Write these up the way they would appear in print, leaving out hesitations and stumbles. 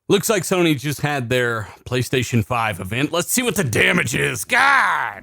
Looks like Sony just had their PlayStation 5 event. Let's see what the damage is. God!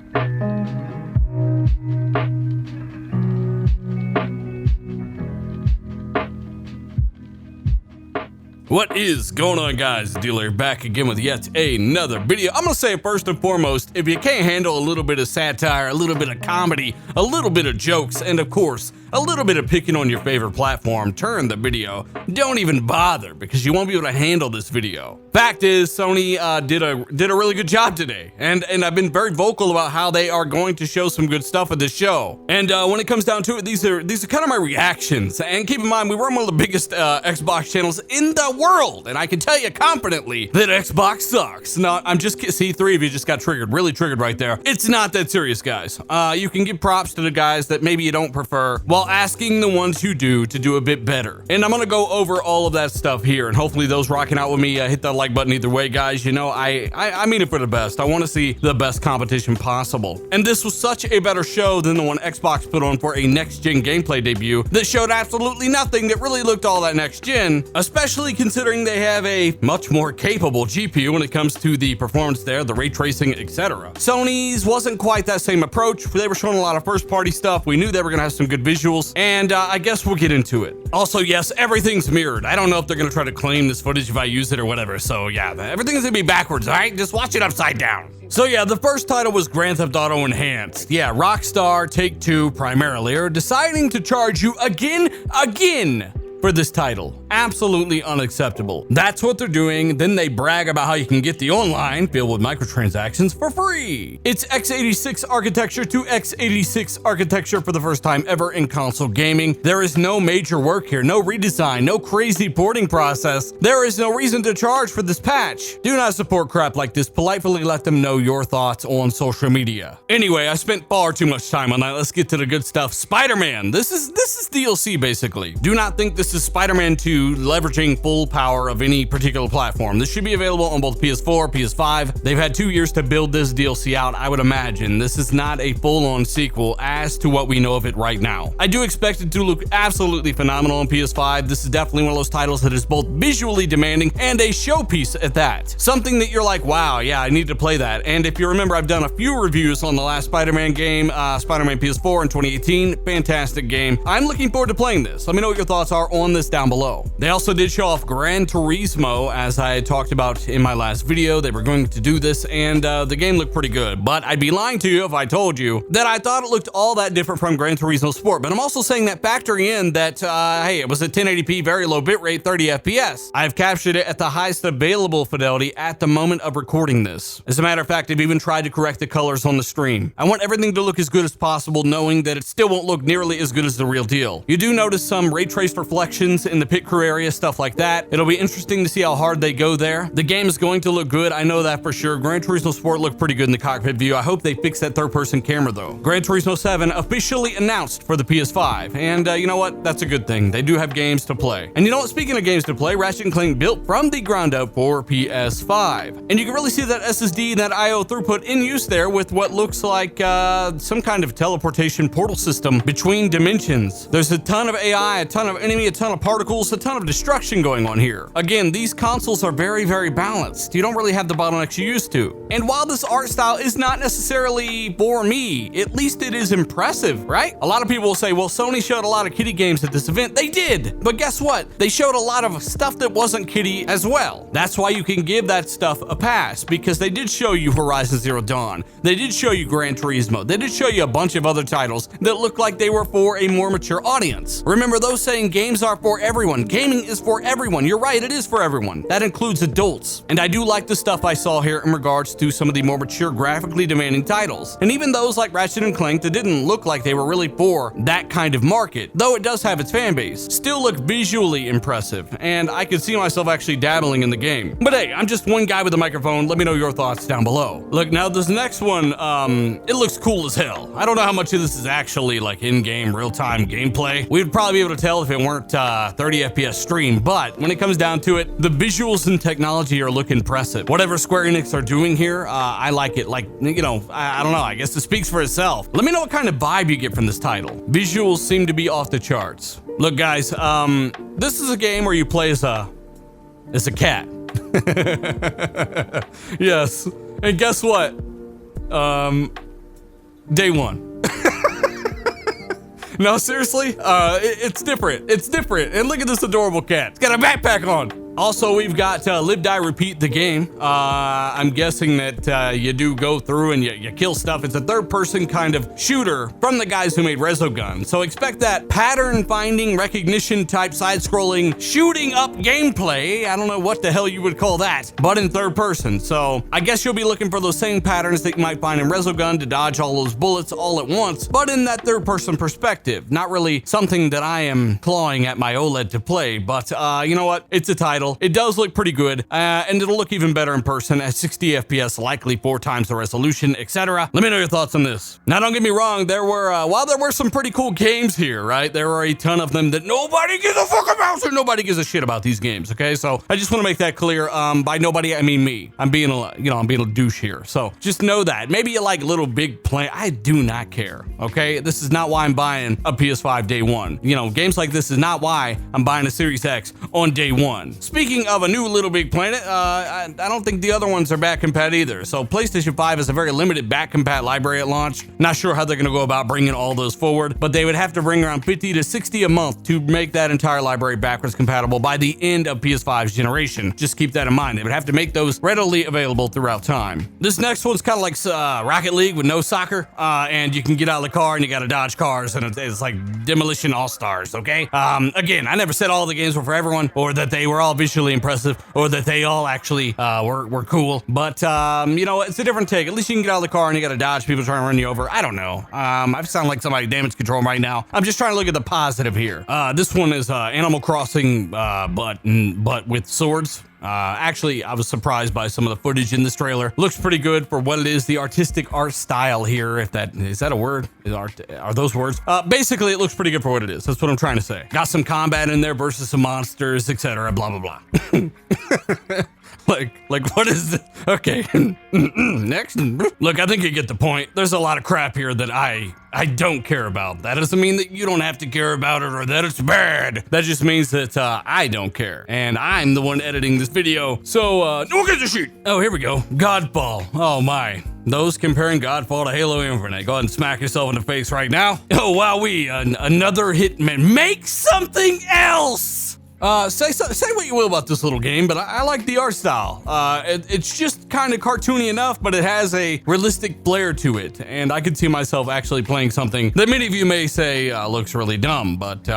What is going on, guys? Dealer back again with yet another video. I'm gonna say first and foremost, if you can't handle a little bit of satire, a little bit of comedy, a little bit of jokes, and of course, a little bit of picking on your favorite platform, turn the video. Don't even bother, because you won't be able to handle this video. Fact is, Sony did a really good job today, and I've been very vocal about how they are going to show some good stuff at this show. And when it comes down to it, these are kind of my reactions. And keep in mind, we run one of the biggest Xbox channels in the world, and I can tell you confidently that Xbox sucks. No, I'm just see, three of you just got triggered, really triggered right there. It's not that serious, guys. You can give props to the guys that maybe you don't prefer, while asking the ones you do to do a bit better. And I'm gonna go over all of that stuff here, and hopefully those rocking out with me hit that like button either way, guys. You know, I mean it for the best. I want to see the best competition possible. And this was such a better show than the one Xbox put on for a next-gen gameplay debut that showed absolutely nothing that really looked all that next-gen, especially considering they have a much more capable GPU when it comes to the performance there, the ray tracing, etc. Sony's wasn't quite that same approach. They were showing a lot of first-party stuff. We knew they were gonna have some good visuals, and I guess we'll get into it. Also, yes, everything's mirrored. I don't know if they're gonna try to claim this footage if I use it or whatever, so yeah, everything's gonna be backwards, all right? Just watch it upside down. So yeah, the first title was Grand Theft Auto Enhanced. Yeah, Rockstar, Take-Two primarily, are deciding to charge you again for this title. Absolutely unacceptable. That's what they're doing. Then they brag about how you can get the online filled with microtransactions for free. It's x86 architecture to x86 architecture for the first time ever in console gaming. There is no major work here, no redesign, no crazy porting process. There is no reason to charge for this patch. Do not support crap like this. Politely let them know your thoughts on social media. Anyway, I spent far too much time on that. Let's get to the good stuff. SpiderMan. This is DLC basically. Do not think this is SpiderMan 2 leveraging full power of any particular platform. This should be available on both PS4, PS5. They've had 2 years to build this DLC out, I would imagine. This is not a full-on sequel as to what we know of it right now. I do expect it to look absolutely phenomenal on PS5. This is definitely one of those titles that is both visually demanding and a showpiece at that. Something that you're like, wow, yeah, I need to play that. And if you remember, I've done a few reviews on the last Spider-Man game, Spider-Man PS4 in 2018. Fantastic game. I'm looking forward to playing this. Let me know what your thoughts are on this down below. They also did show off Gran Turismo, as I talked about in my last video. They were going to do this, and the game looked pretty good. But I'd be lying to you if I told you that I thought it looked all that different from Gran Turismo Sport. But I'm also saying that factoring in that, hey, it was a 1080p, very low bitrate, 30 FPS. I've captured it at the highest available fidelity at the moment of recording this. As a matter of fact, I've even tried to correct the colors on the stream. I want everything to look as good as possible, knowing that it still won't look nearly as good as the real deal. You do notice some ray trace reflections in the pit crew area, stuff like that. It'll be interesting to see how hard they go there. The game is going to look good, I know that for sure. Gran Turismo Sport looked pretty good in the cockpit view. I hope they fix that third-person camera though. Gran Turismo 7 officially announced for the PS5, and you know what? That's a good thing. They do have games to play. And you know what? Speaking of games to play, Ratchet & Clank built from the ground up for PS5. And you can really see that SSD, that IO throughput in use there with what looks like some kind of teleportation portal system between dimensions. There's a ton of AI, a ton of enemy, a ton of particles, a ton of destruction going on here. Again, these consoles are very, very balanced. You don't really have the bottlenecks you used to. And while this art style is not necessarily for me, at least it is impressive, right? A lot of people will say, well, Sony showed a lot of kiddie games at this event. They did, but guess what? They showed a lot of stuff that wasn't kiddie as well. That's why you can give that stuff a pass, because they did show you Horizon Zero Dawn. They did show you Gran Turismo. They did show you a bunch of other titles that looked like they were for a more mature audience. Remember, those saying games are for everyone. Gaming is for everyone. You're right, it is for everyone. That includes adults. And I do like the stuff I saw here in regards to some of the more mature, graphically demanding titles. And even those like Ratchet & Clank that didn't look like they were really for that kind of market, though it does have its fan base, still look visually impressive. And I could see myself actually dabbling in the game. But hey, I'm just one guy with a microphone. Let me know your thoughts down below. Look, now this next one, it looks cool as hell. I don't know how much of this is actually like in-game, real-time gameplay. We'd probably be able to tell if it weren't 30 FPS stream, but when it comes down to it, the visuals and technology are looking impressive. Whatever Square Enix are doing here, I like it. Like, you know, I don't know, I guess it speaks for itself. Let me know what kind of vibe you get from this title. Visuals seem to be off the charts. Look, guys, this is a game where you play as a cat. Yes. And guess what? Day one. No, seriously, it's different. It's different. And look at this adorable cat. It's got a backpack on. Also, we've got Live, Die, Repeat the game. I'm guessing that you do go through and you kill stuff. It's a third-person kind of shooter from the guys who made Resogun. So expect that pattern-finding, recognition-type, side-scrolling, shooting-up gameplay. I don't know what the hell you would call that, but in third person. So I guess you'll be looking for those same patterns that you might find in Resogun to dodge all those bullets all at once, but in that third-person perspective. Not really something that I am clawing at my OLED to play, but you know what? It's a title. It does look pretty good, and it'll look even better in person at 60 FPS, likely 4 times the resolution, etc. Let me know your thoughts on this. Now, don't get me wrong, while there were some pretty cool games here, right? There are a ton of them that nobody gives a fuck about, so nobody gives a shit about these games, okay? So I just want to make that clear. By nobody, I mean me. I'm being a douche here. So just know that. Maybe you like Little Big Planet. I do not care, okay? This is not why I'm buying a PS5 day one. Games like this is not why I'm buying a Series X on day one. Speaking of a new Little Big Planet, I don't think the other ones are back compat either. So PlayStation 5 has a very limited back compat library at launch. Not sure how they're going to go about bringing all those forward, but they would have to bring around 50 to 60 a month to make that entire library backwards compatible by the end of PS5's generation. Just keep that in mind. They would have to make those readily available throughout time. This next one's kind of like Rocket League with no soccer, and you can get out of the car and you got to dodge cars, and it's like Demolition All-Stars, okay? Again, I never said all the games were for everyone, or that they were all visually impressive, or that they all actually were cool, but it's a different take. At least you can get out of the car and you gotta dodge people trying to run you over. I don't know. I sound like somebody damage control right now. I'm just trying to look at the positive here. This one is Animal Crossing, but with swords. Actually, I was surprised by some of the footage in this trailer. Looks pretty good for what it is, the artistic art style here, if that is that a word? Are those words? Basically, it looks pretty good for what it is. That's what I'm trying to say. Got some combat in there versus some monsters, etc. Blah blah blah. Like what is this? Okay. Next. Look, I think you get the point. There's a lot of crap here that I don't care about. That doesn't mean that you don't have to care about it or that it's bad. That just means that I don't care. And I'm the one editing this video. So, who gives a shit? Oh, here we go. Godfall. Oh my. Those comparing Godfall to Halo Infinite. Go ahead and smack yourself in the face right now. Oh, wowee. Another Hitman. Make something else! Say what you will about this little game, but I like the art style. It's just kind of cartoony enough, but it has a realistic flair to it, and I could see myself actually playing something that many of you may say looks really dumb, but,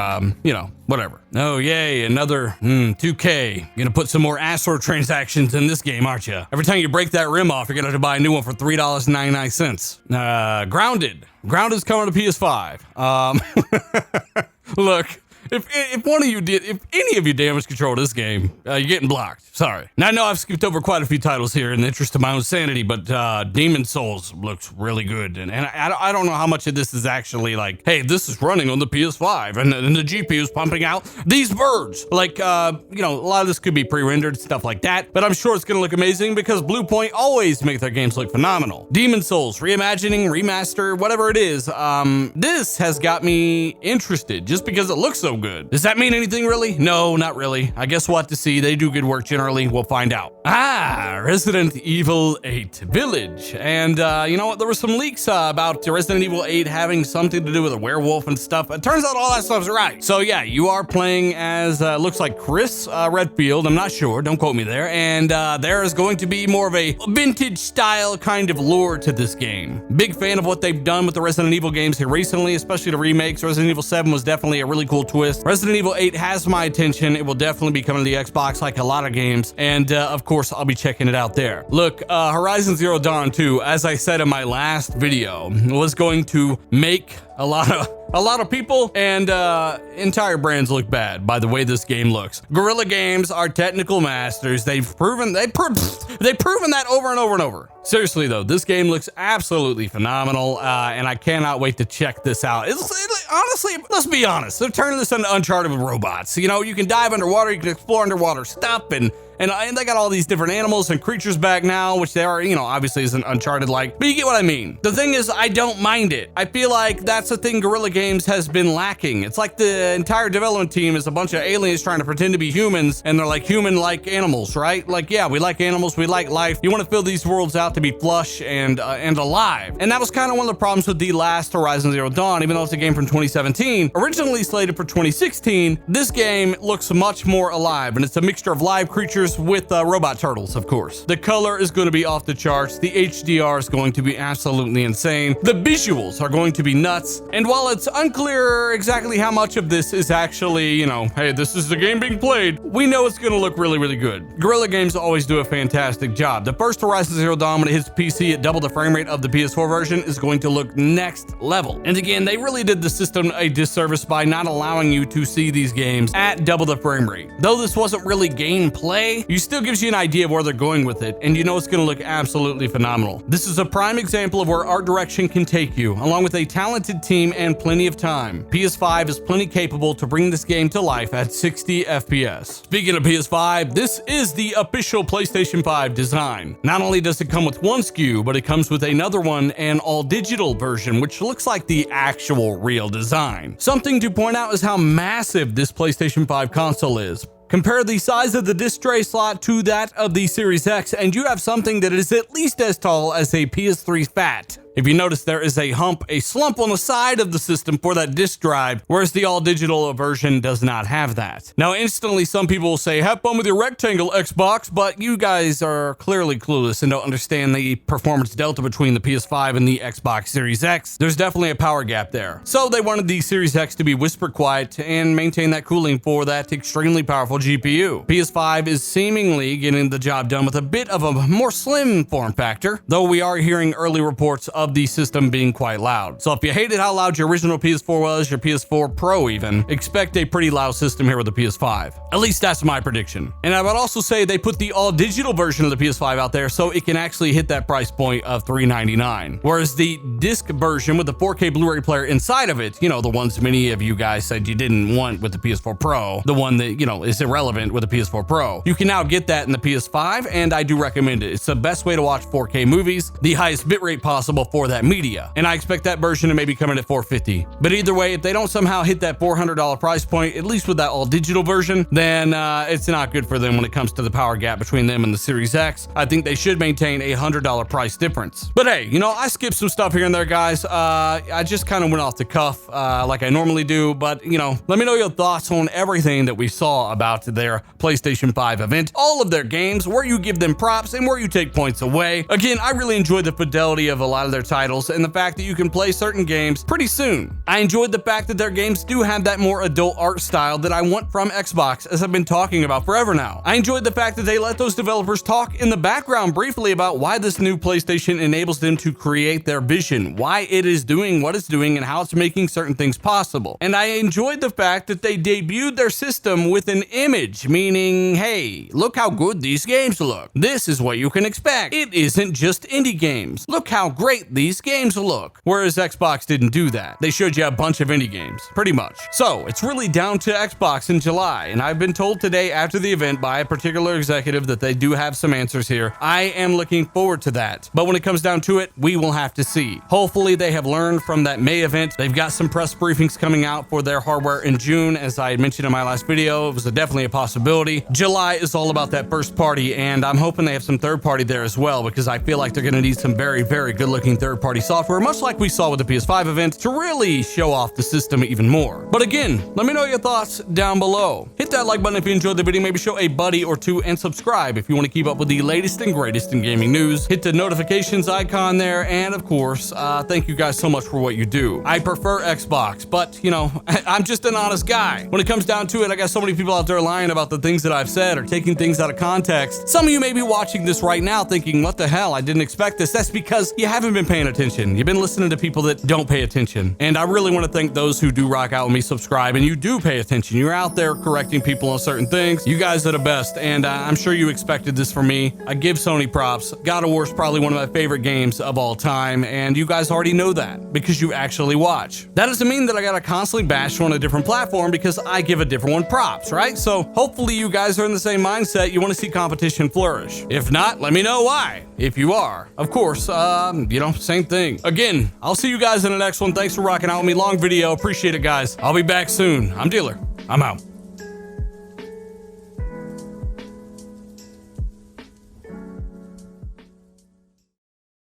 whatever. Oh, yay, another 2K. You're gonna put some more Astro transactions in this game, aren't you? Every time you break that rim off, you're gonna have to buy a new one for $3.99. Grounded. Grounded's coming to PS5. Look. If any of you damage control this game, you're getting blocked. Sorry. Now I know I've skipped over quite a few titles here in the interest of my own sanity, but Demon Souls looks really good, and I don't know how much of this is actually like, hey, this is running on the PS5, and the GPU is pumping out these birds. Like, a lot of this could be pre-rendered stuff like that, but I'm sure it's gonna look amazing because Bluepoint always make their games look phenomenal. Demon Souls reimagining, remaster, whatever it is. This has got me interested just because it looks so good. Does that mean anything really? No, not really. I guess we'll have to see. They do good work generally. We'll find out. Resident Evil 8 Village. And you know what? There were some leaks about Resident Evil 8 having something to do with a werewolf and stuff. It turns out all that stuff's right. So yeah, you are playing as, looks like Chris Redfield. I'm not sure. Don't quote me there. And there is going to be more of a vintage style kind of lore to this game. Big fan of what they've done with the Resident Evil games here recently, especially the remakes. Resident Evil 7 was definitely a really cool twist. Resident Evil 8 has my attention. It will definitely be coming to the Xbox like a lot of games. And of course, I'll be checking it out there. Look, Horizon Zero Dawn 2, as I said in my last video, was going to make a lot of people and entire brands look bad by the way this game looks. Guerrilla Games are technical masters. They've proven that over and over and over. Seriously though, this game looks absolutely phenomenal, and I cannot wait to check this out. Honestly, let's be honest. They're turning this into Uncharted with robots. You can dive underwater, you can explore underwater stuff, and And they got all these different animals and creatures back now, which they are, you know, obviously isn't Uncharted-like, but you get what I mean. The thing is, I don't mind it. I feel like that's the thing Guerrilla Games has been lacking. It's like the entire development team is a bunch of aliens trying to pretend to be humans, and they're like human-like animals, right? Like, yeah, we like animals, we like life. You want to fill these worlds out to be flush and alive. And that was kind of one of the problems with the last Horizon Zero Dawn, even though it's a game from 2017. Originally slated for 2016, this game looks much more alive, and it's a mixture of live creatures with robot turtles, of course. The color is going to be off the charts. The HDR is going to be absolutely insane. The visuals are going to be nuts. And while it's unclear exactly how much of this is actually, you know, hey, this is the game being played, we know it's going to look really, really good. Guerrilla Games always do a fantastic job. The first Horizon Zero Dawn, when it hits PC at double the frame rate of the PS4 version, is going to look next level. And again, they really did the system a disservice by not allowing you to see these games at double the frame rate. Though this wasn't really gameplay, you still gives you an idea of where they're going with it, and you know it's going to look absolutely phenomenal. This is a prime example of where art direction can take you, along with a talented team and plenty of time. PS5 is plenty capable to bring this game to life at 60 FPS. Speaking of PS5, this is the official PlayStation 5 design. Not only does it come with one SKU, but it comes with another one, an all-digital version, which looks like the actual real design. Something to point out is how massive this PlayStation 5 console is. Compare the size of the disc tray slot to that of the Series X, and you have something that is at least as tall as a PS3 Fat. If you notice, there is a slump on the side of the system for that disk drive, whereas the all-digital version does not have that. Now, instantly, some people will say, have fun with your rectangle, Xbox, but you guys are clearly clueless and don't understand the performance delta between the PS5 and the Xbox Series X. There's definitely a power gap there. So they wanted the Series X to be whisper quiet and maintain that cooling for that extremely powerful GPU. PS5 is seemingly getting the job done with a bit of a more slim form factor, though we are hearing early reports of the system being quite loud. So if you hated how loud your original PS4 was, your PS4 Pro even, expect a pretty loud system here with the PS5. At least that's my prediction. And I would also say they put the all-digital version of the PS5 out there so it can actually hit that price point of $399. Whereas the disc version with the 4K Blu-ray player inside of it, you know, the ones many of you guys said you didn't want with the PS4 Pro, the one that, you know, is irrelevant with the PS4 Pro, you can now get that in the PS5, and I do recommend it. It's the best way to watch 4K movies, the highest bitrate possible for that media, and I expect that version to maybe come in at $450. But either way, if they don't somehow hit that $400 price point, at least with that all-digital version, then it's not good for them when it comes to the power gap between them and the Series X. I think they should maintain a $100 price difference. But hey, you know, I skipped some stuff here and there, guys. I just kind of went off the cuff like I normally do, but, you know, let me know your thoughts on everything that we saw about their PlayStation 5 event, all of their games, where you give them props and where you take points away. Again, I really enjoyed the fidelity of a lot of their titles and the fact that you can play certain games pretty soon. I enjoyed the fact that their games do have that more adult art style that I want from Xbox, as I've been talking about forever now. I enjoyed the fact that they let those developers talk in the background briefly about why this new PlayStation enables them to create their vision, why it is doing what it's doing, and how it's making certain things possible. And I enjoyed the fact that they debuted their system with an image, meaning, hey, look how good these games look. This is what you can expect. It isn't just indie games. Look how great these games look. Whereas Xbox didn't do that. They showed you a bunch of indie games, pretty much. So it's really down to Xbox in July, and I've been told today after the event by a particular executive that they do have some answers here. I am looking forward to that. But when it comes down to it, we will have to see. Hopefully they have learned from that May event. They've got some press briefings coming out for their hardware in June, as I had mentioned in my last video. It was definitely a possibility. July is all about that first party, and I'm hoping they have some third party there as well, because I feel like they're going to need some very, very good looking third party software, much like we saw with the PS5 event, to really show off the system even more. But again, let me know your thoughts down below. Hit that like button if you enjoyed the video, maybe show a buddy or two, and subscribe if you want to keep up with the latest and greatest in gaming news. Hit the notifications icon there, and of course, thank you guys so much for what you do. I prefer Xbox, but you know, I'm just an honest guy. When it comes down to it, I got so many people out there lying about the things that I've said or taking things out of context. Some of you may be watching this right now thinking, what the hell, I didn't expect this. That's because you haven't been paying attention. You've been listening to people that don't pay attention. And I really want to thank those who do rock out with me, subscribe, and you do pay attention. You're out there correcting people on certain things. You guys are the best, and I'm sure you expected this from me. I give Sony props. God of War is probably one of my favorite games of all time, and you guys already know that because you actually watch. That doesn't mean that I gotta constantly bash on a different platform because I give a different one props, right? So hopefully you guys are in the same mindset. You want to see competition flourish. If not, let me know why. If you are, of course, same thing. Again, I'll see you guys in the next one. Thanks for rocking out with me. Long video. Appreciate it, guys. I'll be back soon. I'm Dealer. I'm out.